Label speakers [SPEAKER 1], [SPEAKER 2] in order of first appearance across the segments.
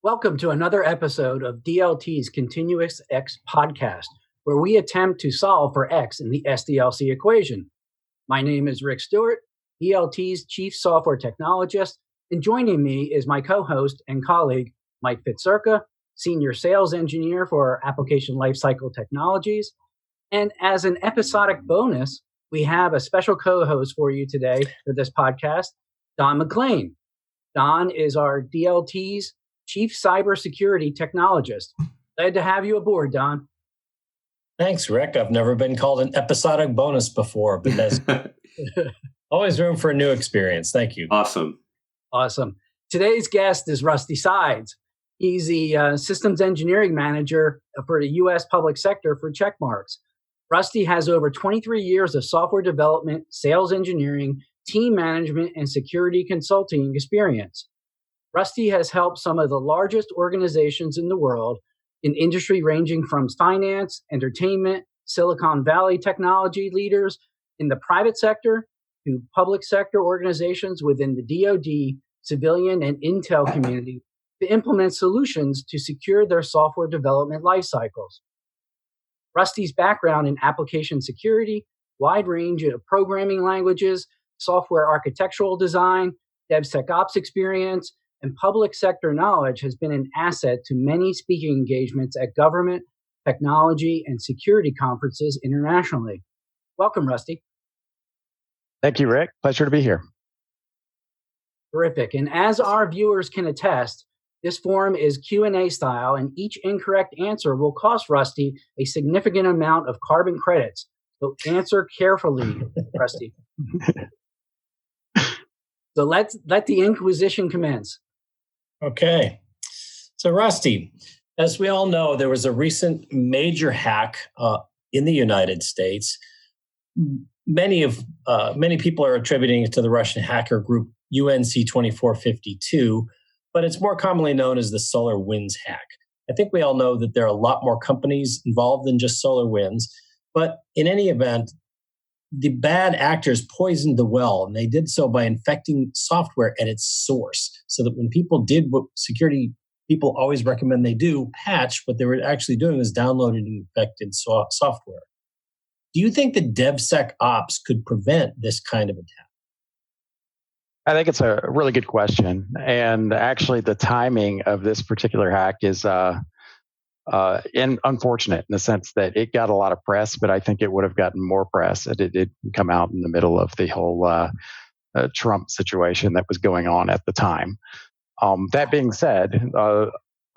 [SPEAKER 1] Welcome to another episode of DLT's ContinuousX podcast, where we attempt to solve for X in the SDLC equation. My name is Rick Stewart, DLT's Chief Software Technologist, and joining me is my co-host and colleague, Mike Fitzurka, Senior Sales Engineer for Application Lifecycle Technologies. And as an episodic bonus, we have a special co-host for you today for this podcast, Don McLean. Don is our DLT's Chief Cybersecurity Technologist. Glad to have you aboard, Don.
[SPEAKER 2] Thanks, Rick. I've never been called an episodic bonus before, but there's always room for a new experience. Thank you.
[SPEAKER 3] Awesome.
[SPEAKER 1] Today's guest is Rusty Sides. He's the Systems Engineering Manager for the U.S. Public Sector for Checkmarx. Rusty has over 23 years of software development, sales engineering, team management, and security consulting experience. Rusty has helped some of the largest organizations in the world in industry ranging from finance, entertainment, Silicon Valley technology leaders in the private sector to public sector organizations within the DoD, civilian, and intel community to implement solutions to secure their software development lifecycles. Rusty's background in application security, wide range of programming languages, software architectural design, DevSecOps experience, and public sector knowledge has been an asset to many speaking engagements at government, technology, and security conferences internationally. Welcome, Rusty.
[SPEAKER 4] Thank you, Rick. Pleasure to be here.
[SPEAKER 1] Terrific. And as our viewers can attest, this forum is Q&A style, and each incorrect answer will cost Rusty a significant amount of carbon credits. So answer carefully, Rusty. So let the Inquisition commence.
[SPEAKER 2] Okay. So, Rusty, as we all know, there was a recent major hack in the United States. Many people are attributing it to the Russian hacker group UNC 2452, but it's more commonly known as the SolarWinds hack. I think we all know that there are a lot more companies involved than just SolarWinds, but in any event, the bad actors poisoned the well, and they did so by infecting software at its source, so that when people did what security people always recommend they do, patch, what they were actually doing was downloading infected software. Do you think that DevSecOps could prevent this kind of attack?
[SPEAKER 4] I think it's a really good question. And actually, the timing of this particular hack is unfortunate in the sense that it got a lot of press, but I think it would have gotten more press if it did come out in the middle of the whole Trump situation that was going on at the time. That being said,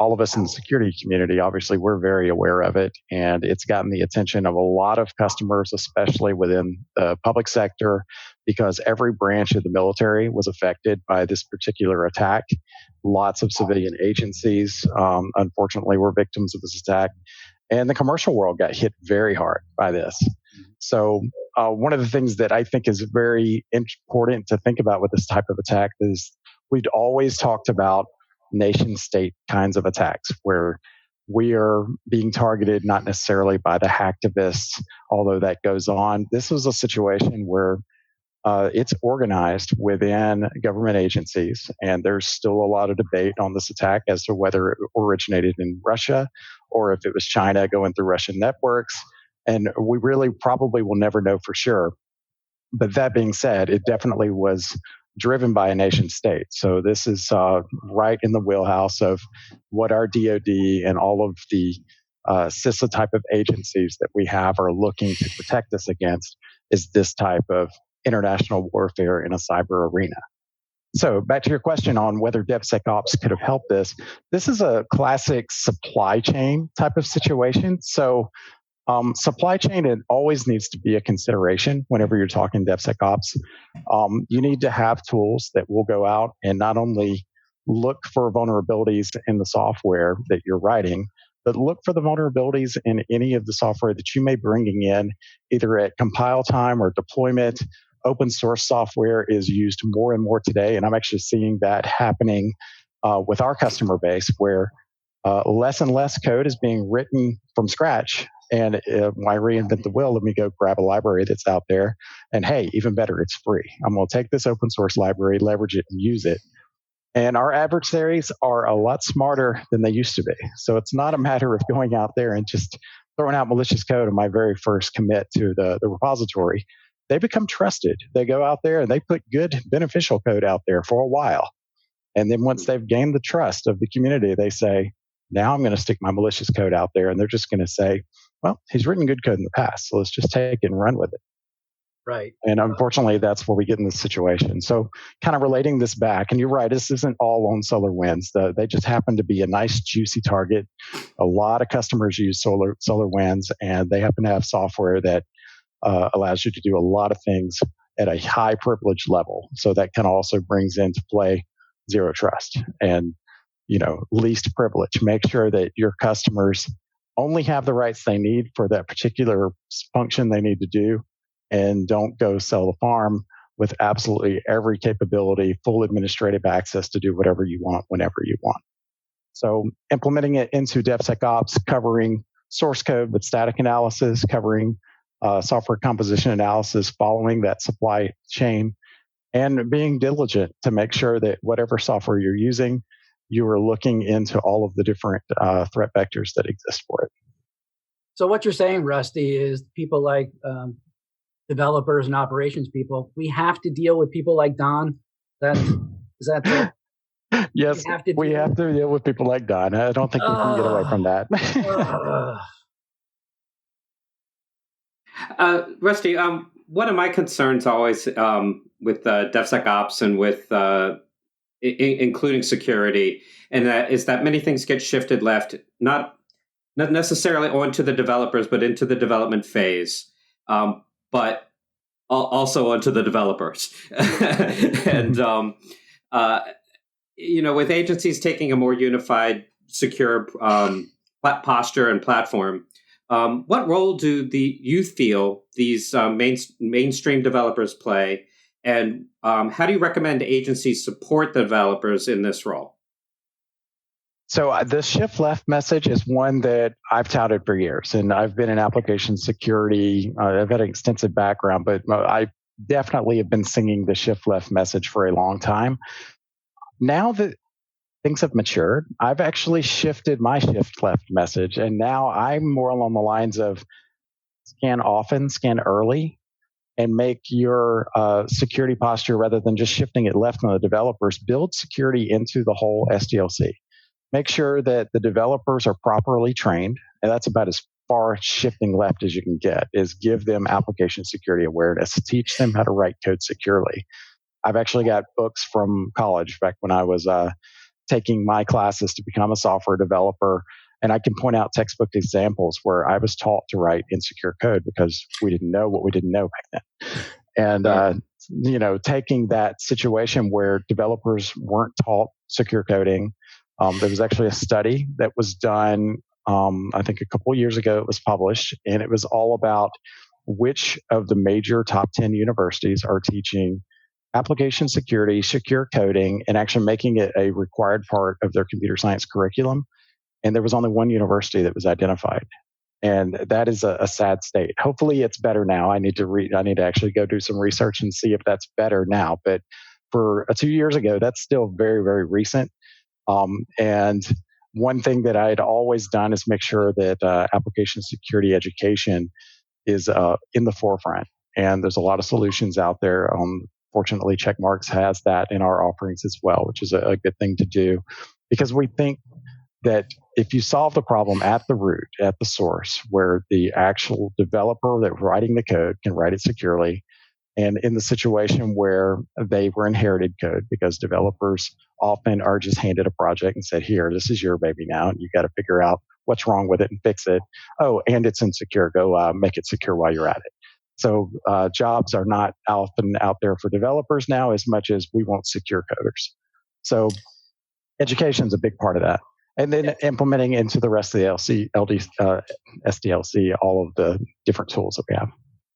[SPEAKER 4] all of us in the security community, obviously, we're very aware of it, and it's gotten the attention of a lot of customers, especially within the public sector, because every branch of the military was affected by this particular attack. Lots of civilian agencies, unfortunately, were victims of this attack, and the commercial world got hit very hard by this. So one of the things that I think is very important to think about with this type of attack is we'd always talked about nation-state kinds of attacks where we are being targeted not necessarily by the hacktivists, although that goes on. This was a situation where it's organized within government agencies, and there's still a lot of debate on this attack as to whether it originated in Russia or if it was China going through Russian networks, and we really probably will never know for sure. But that being said, it definitely was driven by a nation state. So this is right in the wheelhouse of what our DoD and all of the CISA type of agencies that we have are looking to protect us against, is this type of international warfare in a cyber arena. So back to your question on whether DevSecOps could have helped this. This is a classic supply chain type of situation. So supply chain, it always needs to be a consideration whenever you're talking DevSecOps. You need to have tools that will go out and not only look for vulnerabilities in the software that you're writing, but look for the vulnerabilities in any of the software that you may be bringing in, either at compile time or deployment. Open source software is used more and more today, and I'm actually seeing that happening with our customer base, where less and less code is being written from scratch. And why reinvent the wheel? Let me go grab a library that's out there. And hey, even better, it's free. I'm going to take this open source library, leverage it, and use it. And our adversaries are a lot smarter than they used to be. So it's not a matter of going out there and just throwing out malicious code on my very first commit to the repository. They become trusted. They go out there and they put good beneficial code out there for a while. And then once they've gained the trust of the community, they say, now I'm going to stick my malicious code out there. And they're just going to say, well, he's written good code in the past, so let's just take it and run with it.
[SPEAKER 1] Right.
[SPEAKER 4] And unfortunately, that's where we get in this situation. So kind of relating this back, and you're right, this isn't all on SolarWinds. They just happen to be a nice, juicy target. A lot of customers use SolarWinds, and they happen to have software that allows you to do a lot of things at a high privilege level. So that kind of also brings into play zero trust and least privilege. Make sure that your customers only have the rights they need for that particular function they need to do, and don't go sell the farm with absolutely every capability, full administrative access to do whatever you want, whenever you want. So implementing it into DevSecOps, covering source code with static analysis, covering software composition analysis, following that supply chain, and being diligent to make sure that whatever software you're using, you are looking into all of the different threat vectors that exist for it.
[SPEAKER 1] So what you're saying, Rusty, is people like developers and operations people, we have to deal with people like Don. Is that
[SPEAKER 4] yes, we have to deal with people like Don. I don't think we can get away from that.
[SPEAKER 3] Rusty, one of my concerns always with DevSecOps and with including security, and that is that many things get shifted left, not necessarily onto the developers, but into the development phase. But also onto the developers. And, with agencies taking a more unified, secure posture and platform, what role do you feel these mainstream developers play? And how do you recommend agencies support the developers in this role?
[SPEAKER 4] So the shift left message is one that I've touted for years, and I've been in application security. I've had an extensive background, but I definitely have been singing the shift left message for a long time. Now that things have matured, I've actually shifted my shift left message, and now I'm more along the lines of scan often, scan early, and make your security posture, rather than just shifting it left on the developers, build security into the whole SDLC. Make sure that the developers are properly trained, and that's about as far shifting left as you can get, is give them application security awareness, teach them how to write code securely. I've actually got books from college back when I was taking my classes to become a software developer, and I can point out textbook examples where I was taught to write insecure code because we didn't know what we didn't know back then. And, taking that situation where developers weren't taught secure coding, there was actually a study that was done, I think a couple of years ago. It was published, and it was all about which of the major top 10 universities are teaching application security, secure coding, and actually making it a required part of their computer science curriculum. And there was only one university that was identified. And that is a sad state. Hopefully it's better now. I need to actually go do some research and see if that's better now. But for 2 years ago, that's still very, very recent. And one thing that I had always done is make sure that application security education is in the forefront. And there's a lot of solutions out there. Fortunately, Checkmarx has that in our offerings as well, which is a good thing to do, because we think that if you solve the problem at the root, at the source, where the actual developer that's writing the code can write it securely, and in the situation where they were inherited code, because developers often are just handed a project and said, here, this is your baby now, and you got to figure out what's wrong with it and fix it. Oh, and it's insecure. Go make it secure while you're at it. So jobs are not often out there for developers now as much as we want secure coders. So education is a big part of that. And then implementing into the rest of the SDLC, all of the different tools that we have.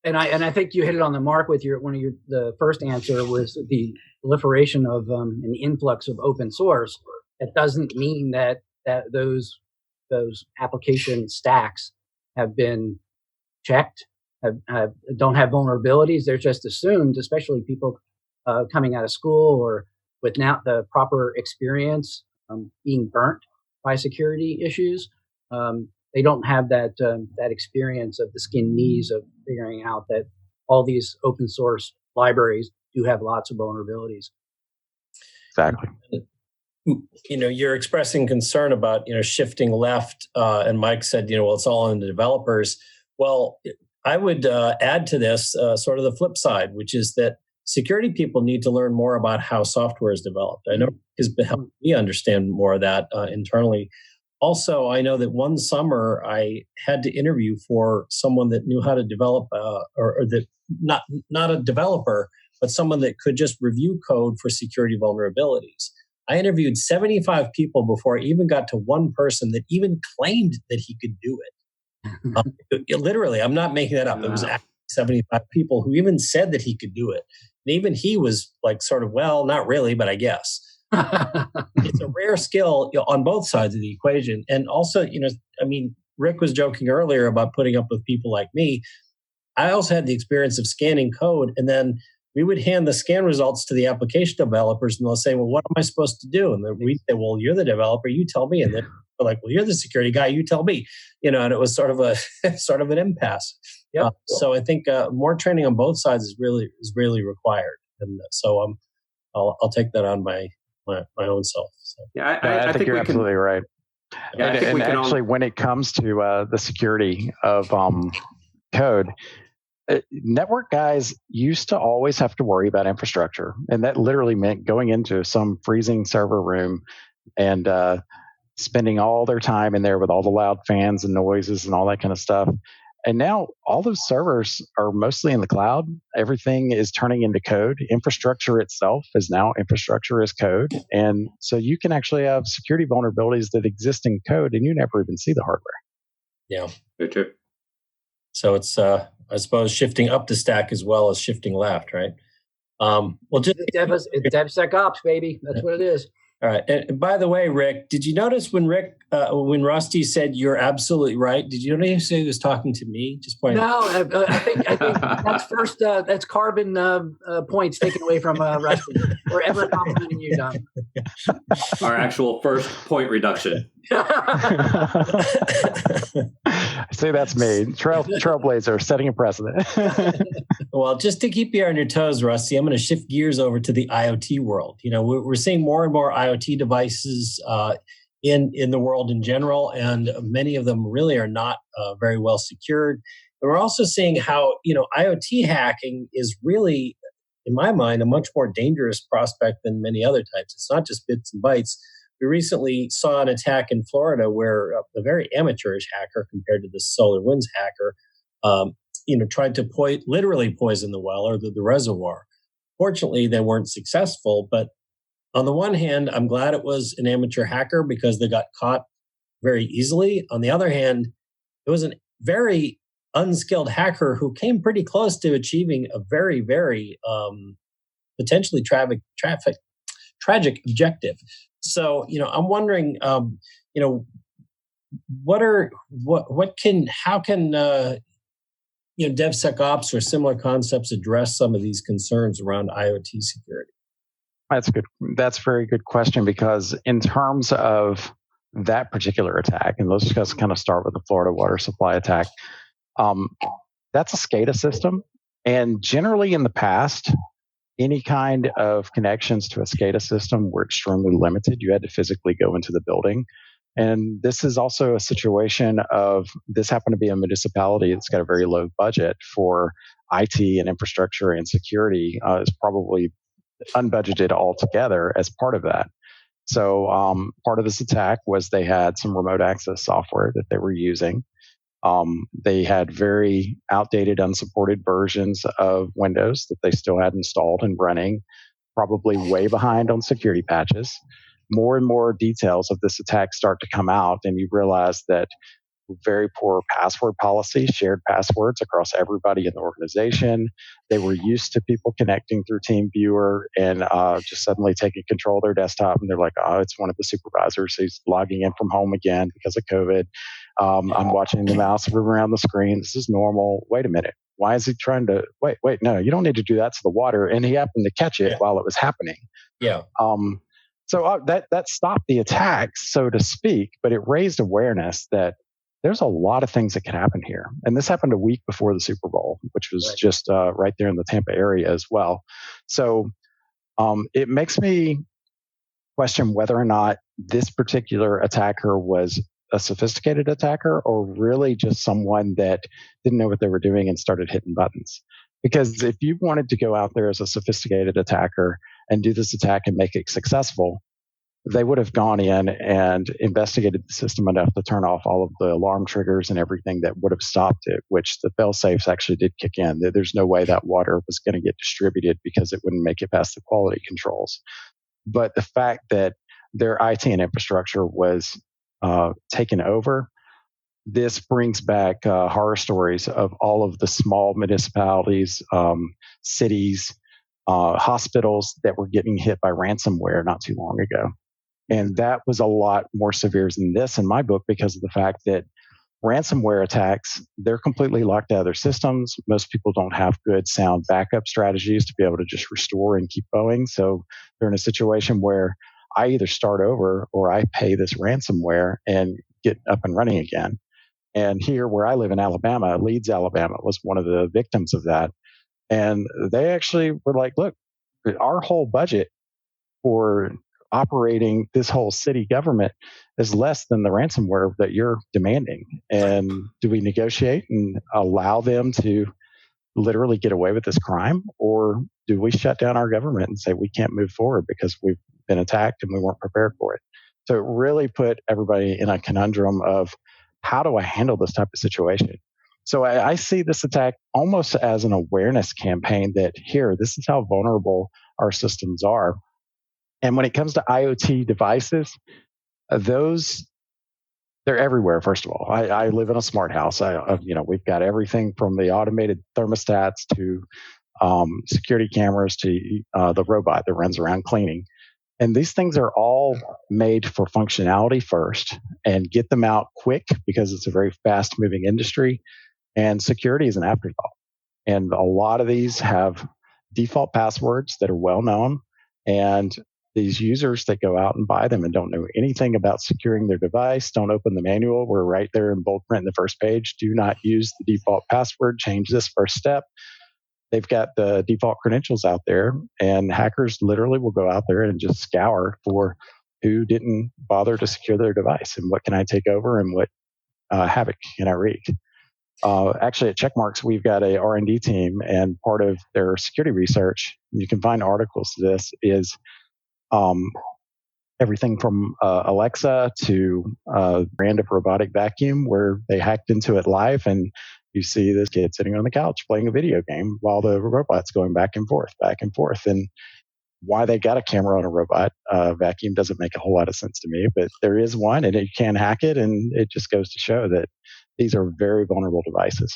[SPEAKER 1] And I think you hit it on the mark with the first answer was the proliferation of and the influx of open source. That doesn't mean that those application stacks have been checked, don't have vulnerabilities. They're just assumed, especially people coming out of school or without the proper experience being burnt by security issues. They don't have that experience of the skin knees of figuring out that all these open source libraries do have lots of vulnerabilities.
[SPEAKER 4] Exactly.
[SPEAKER 2] You're expressing concern about shifting left, and Mike said, well, it's all in the developers. Well, I would add to this sort of the flip side, which is that security people need to learn more about how software is developed. I know has been helping me understand more of that internally. Also, I know that one summer I had to interview for someone that knew how to develop, or that not a developer, but someone that could just review code for security vulnerabilities. I interviewed 75 people before I even got to one person that even claimed that he could do it. Literally, I'm not making that up. Wow. It was actually 75 people who even said that he could do it. And even he was like sort of, well, not really, but I guess. It's a rare skill on both sides of the equation. And also, Rick was joking earlier about putting up with people like me. I also had the experience of scanning code, and then we would hand the scan results to the application developers, and they'll say, well, what am I supposed to do? And then we say, well, you're the developer, you tell me. And then we're like, well, you're the security guy, you tell me. And it was sort of an impasse. Yep. So I think more training on both sides is really required. And so I'll take that on my own self. So.
[SPEAKER 3] Yeah,
[SPEAKER 4] I think you're absolutely right.
[SPEAKER 3] Yeah,
[SPEAKER 4] and actually, when it comes to the security of code, network guys used to always have to worry about infrastructure, and that literally meant going into some freezing server room and spending all their time in there with all the loud fans and noises and all that kind of stuff. And now all those servers are mostly in the cloud. Everything is turning into code. Infrastructure itself is now infrastructure as code. And so you can actually have security vulnerabilities that exist in code and you never even see the hardware.
[SPEAKER 2] Yeah.
[SPEAKER 3] Very true.
[SPEAKER 2] So it's, I suppose, shifting up the stack as well as shifting left, right?
[SPEAKER 1] It's DevSecOps, baby. That's what it is.
[SPEAKER 2] All right. And by the way, Rick, did you notice when Rusty said you're absolutely right? Did you notice he was talking to me? Just point.
[SPEAKER 1] No, I think that's first. That's carbon points taken away from Rusty. We're ever complimenting you, Don.
[SPEAKER 3] Our actual first point reduction.
[SPEAKER 4] I say that's me. Trailblazer, setting a precedent.
[SPEAKER 2] Well, just to keep you on your toes, Rusty, I'm going to shift gears over to the IoT world. We're seeing more and more IoT devices in the world in general, and many of them really are not very well secured. And we're also seeing how IoT hacking is really, in my mind, a much more dangerous prospect than many other types. It's not just bits and bytes. We recently saw an attack in Florida where a very amateurish hacker, compared to the SolarWinds hacker, tried to literally poison the well or the reservoir. Fortunately, they weren't successful. But on the one hand, I'm glad it was an amateur hacker because they got caught very easily. On the other hand, it was a very unskilled hacker who came pretty close to achieving a very, very potentially tragic objective. So, I'm wondering, how can DevSecOps or similar concepts address some of these concerns around IoT security?
[SPEAKER 4] That's good. That's a very good question, because in terms of that particular attack, and let's just kind of start with the Florida water supply attack, that's a SCADA system. And generally in the past, any kind of connections to a SCADA system were extremely limited. You had to physically go into the building. And this is also a situation of, this happened to be a municipality that's got a very low budget for IT and infrastructure and security, is probably unbudgeted altogether as part of that. So part of this attack was they had some remote access software that they were using. They had very outdated, unsupported versions of Windows that they still had installed and running, probably way behind on security patches. More and more details of this attack start to come out, and you realize that very poor password policy, shared passwords across everybody in the organization. They were used to people connecting through TeamViewer and just suddenly taking control of their desktop, and they're like, oh, it's one of the supervisors who's logging in from home again because of COVID. I'm watching the mouse move around the screen. This is normal. Wait a minute. Why is he trying to wait? No, you don't need to do that to the water. And he happened to catch it while it was happening.
[SPEAKER 2] Yeah.
[SPEAKER 4] So that stopped the attack, so to speak, but it raised awareness that there's a lot of things that could happen here. And this happened a week before the Super Bowl, which was just right there in the Tampa area as well. So it makes me question whether or not this particular attacker was a sophisticated attacker or really just someone that didn't know what they were doing and started hitting buttons. Because if you wanted to go out there as a sophisticated attacker and do this attack and make it successful, they would have gone in and investigated the system enough to turn off all of the alarm triggers and everything that would have stopped it, which the fail safes actually did kick in. There's no way that water was going to get distributed because it wouldn't make it past the quality controls. But the fact that their IT and infrastructure was taken over, this brings back horror stories of all of the small municipalities, cities, hospitals that were getting hit by ransomware not too long ago. And that was a lot more severe than this in my book because of the fact that ransomware attacks, they're completely locked out of their systems. Most people don't have good sound backup strategies to be able to just restore and keep going. So they're in a situation where I either start over or I pay this ransomware and get up and running again. And here where I live in Alabama, Leeds, Alabama was one of the victims of that. And they actually were like, look, our whole budget for operating this whole city government is less than the ransomware that you're demanding. And do we negotiate and allow them to literally get away with this crime? Or do we shut down our government and say we can't move forward because we've been attacked and we weren't prepared for it? So it really put everybody in a conundrum of how do I handle this type of situation? So I see this attack almost as an awareness campaign that here, this is how vulnerable our systems are. And when it comes to IoT devices, those they're everywhere. First of all, I live in a smart house. We've got everything from the automated thermostats to security cameras to the robot that runs around cleaning. And these things are all made for functionality first and get them out quick because it's a very fast moving industry. And security is an afterthought. And a lot of these have default passwords that are well known. And these users that go out and buy them and don't know anything about securing their device, don't open the manual. We're right there in bold print in the first page. Do not use the default password. Change this first step. They've got the default credentials out there, and hackers literally will go out there and just scour for who didn't bother to secure their device and what can I take over and what havoc can I wreak. Actually, at Checkmarx, we've got a R&D team, and part of their security research, you can find articles to this, is everything from Alexa to a brand of robotic vacuum where they hacked into it live, and you see this kid sitting on the couch playing a video game while the robot's going back and forth. And why they got a camera on a robot vacuum doesn't make a whole lot of sense to me, but there is one, and you can hack it, and it just goes to show that these are very vulnerable devices.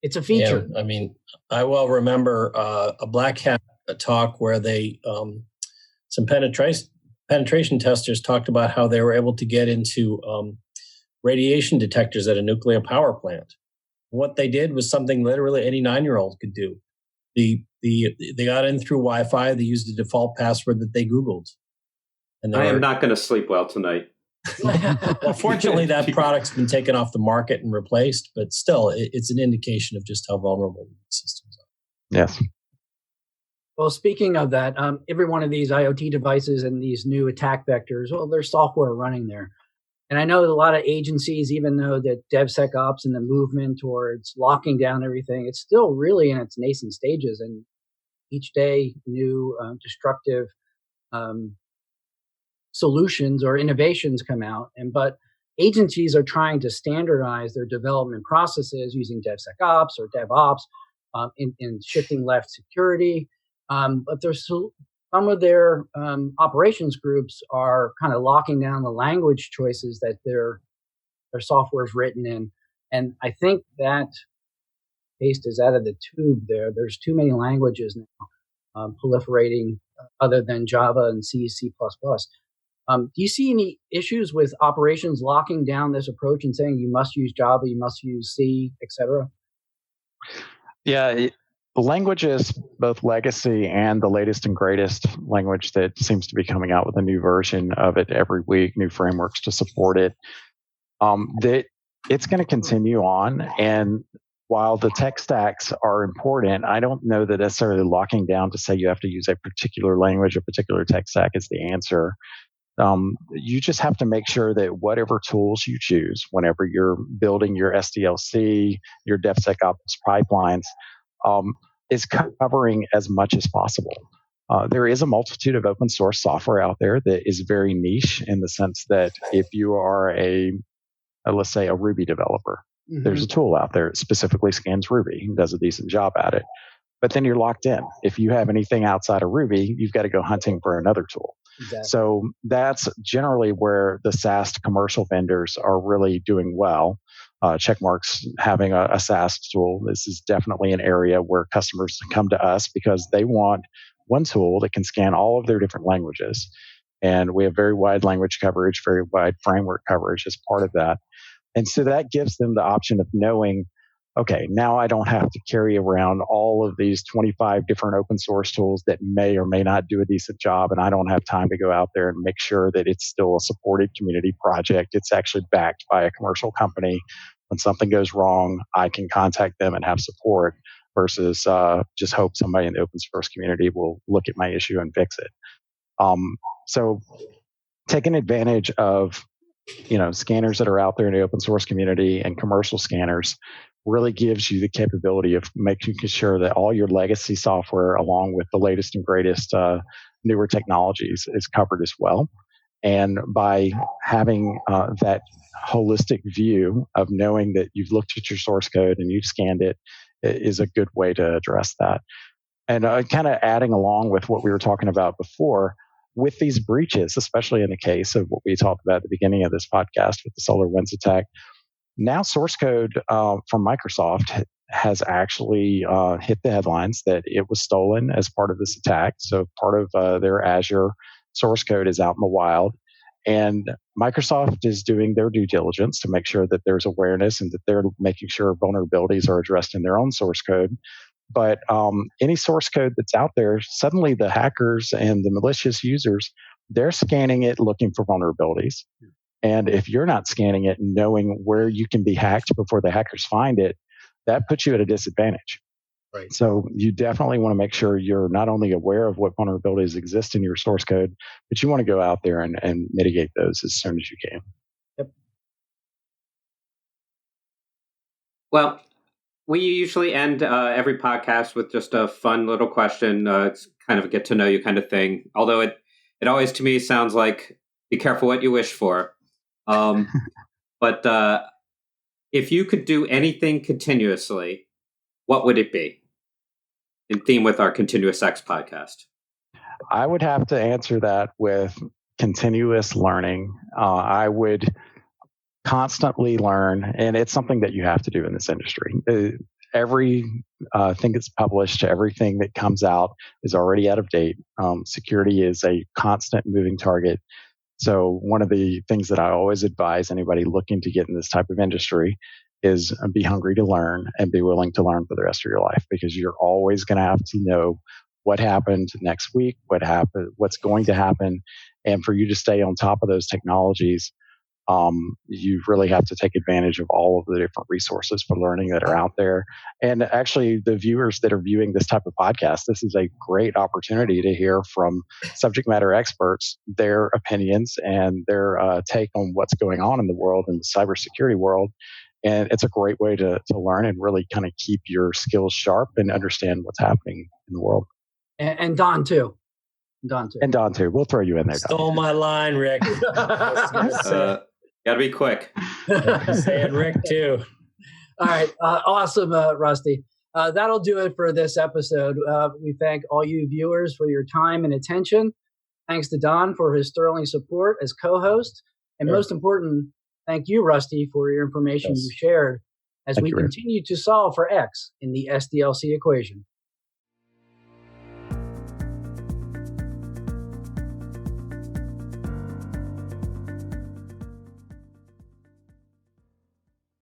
[SPEAKER 1] It's a feature.
[SPEAKER 2] Yeah, I mean, I well remember a Black Hat talk where they some penetration testers talked about how they were able to get into radiation detectors at a nuclear power plant. What they did was something literally any 9-year-old could do. They got in through Wi-Fi. They used the default password that they Googled. And
[SPEAKER 3] I am not going to sleep well tonight.
[SPEAKER 2] Well, fortunately, that product's been taken off the market and replaced, but still, it's an indication of just how vulnerable the systems are.
[SPEAKER 4] Yes.
[SPEAKER 1] Well, speaking of that, every one of these IoT devices and these new attack vectors, well, there's software running there. And I know that a lot of agencies, even though that DevSecOps and the movement towards locking down everything, it's still really in its nascent stages. And each day, new destructive solutions or innovations come out. But agencies are trying to standardize their development processes using DevSecOps or DevOps in shifting left security. But there's some of their operations groups are kind of locking down the language choices that their software is written in. And I think that paste is out of the tube there. There's too many languages now proliferating other than Java and C, C++. Do you see any issues with operations locking down this approach and saying you must use Java, you must use C, etc.?
[SPEAKER 4] Yeah, languages, both legacy and the latest and greatest language that seems to be coming out with a new version of it every week, new frameworks to support it. That it's going to continue on. And while the tech stacks are important, I don't know that necessarily locking down to say you have to use a particular language, a particular tech stack is the answer. You just have to make sure that whatever tools you choose, whenever you're building your SDLC, your DevSecOps pipelines, um, is covering as much as possible. There is a multitude of open source software out there that is very niche in the sense that if you are let's say a Ruby developer, there's a tool out there that specifically scans Ruby and does a decent job at it. But then you're locked in. If you have anything outside of Ruby, you've got to go hunting for another tool.
[SPEAKER 1] Exactly.
[SPEAKER 4] So that's generally where the SaaS commercial vendors are really doing well. Checkmarx having a SaaS tool, this is definitely an area where customers come to us because they want one tool that can scan all of their different languages. And we have very wide language coverage, very wide framework coverage as part of that. And so that gives them the option of knowing, okay, now I don't have to carry around all of these 25 different open source tools that may or may not do a decent job. And I don't have time to go out there and make sure that it's still a supported community project. It's actually backed by a commercial company. When something goes wrong, I can contact them and have support versus just hope somebody in the open source community will look at my issue and fix it. So taking advantage of scanners that are out there in the open source community and commercial scanners really gives you the capability of making sure that all your legacy software, along with the latest and greatest newer technologies, is covered as well. And by having that holistic view of knowing that you've looked at your source code and you've scanned it is a good way to address that. And kind of adding along with what we were talking about before, with these breaches, especially in the case of what we talked about at the beginning of this podcast with the SolarWinds attack, now source code from Microsoft has actually hit the headlines that it was stolen as part of this attack. So part of their Azure source code is out in the wild. And Microsoft is doing their due diligence to make sure that there's awareness and that they're making sure vulnerabilities are addressed in their own source code. But any source code that's out there, suddenly the hackers and the malicious users, they're scanning it looking for vulnerabilities. And if you're not scanning it and knowing where you can be hacked before the hackers find it, that puts you at a disadvantage.
[SPEAKER 1] Right.
[SPEAKER 4] So you definitely want to make sure you're not only aware of what vulnerabilities exist in your source code, but you want to go out there and mitigate those as soon as you can.
[SPEAKER 1] Yep.
[SPEAKER 3] Well, we usually end every podcast with just a fun little question. It's kind of a get to know you kind of thing. Although it always to me sounds like be careful what you wish for. But if you could do anything continuously, what would it be? In theme with our ContinuousX podcast.
[SPEAKER 4] I would have to answer that with continuous learning. I would constantly learn, and it's something that you have to do in this industry. Every thing that's published, everything that comes out is already out of date. Security is a constant moving target. So one of the things that I always advise anybody looking to get in this type of industry is be hungry to learn and be willing to learn for the rest of your life, because you're always going to have to know what happened next week, what's going to happen. And for you to stay on top of those technologies, you really have to take advantage of all of the different resources for learning that are out there. And actually, the viewers that are viewing this type of podcast, this is a great opportunity to hear from subject matter experts, their opinions and their take on what's going on in the world, in the cybersecurity world. And it's a great way to learn and really kind of keep your skills sharp and understand what's happening in the world.
[SPEAKER 1] And Don too.
[SPEAKER 4] And Don too. We'll throw you in there.
[SPEAKER 2] Stole my line, Rick.
[SPEAKER 3] Got to be quick.
[SPEAKER 2] Saying Rick too.
[SPEAKER 1] All right. Awesome, Rusty. That'll do it for this episode. We thank all you viewers for your time and attention. Thanks to Don for his sterling support as co-host. And most important, thank you, Rusty, for your information you shared as we continue to solve for X in the SDLC equation.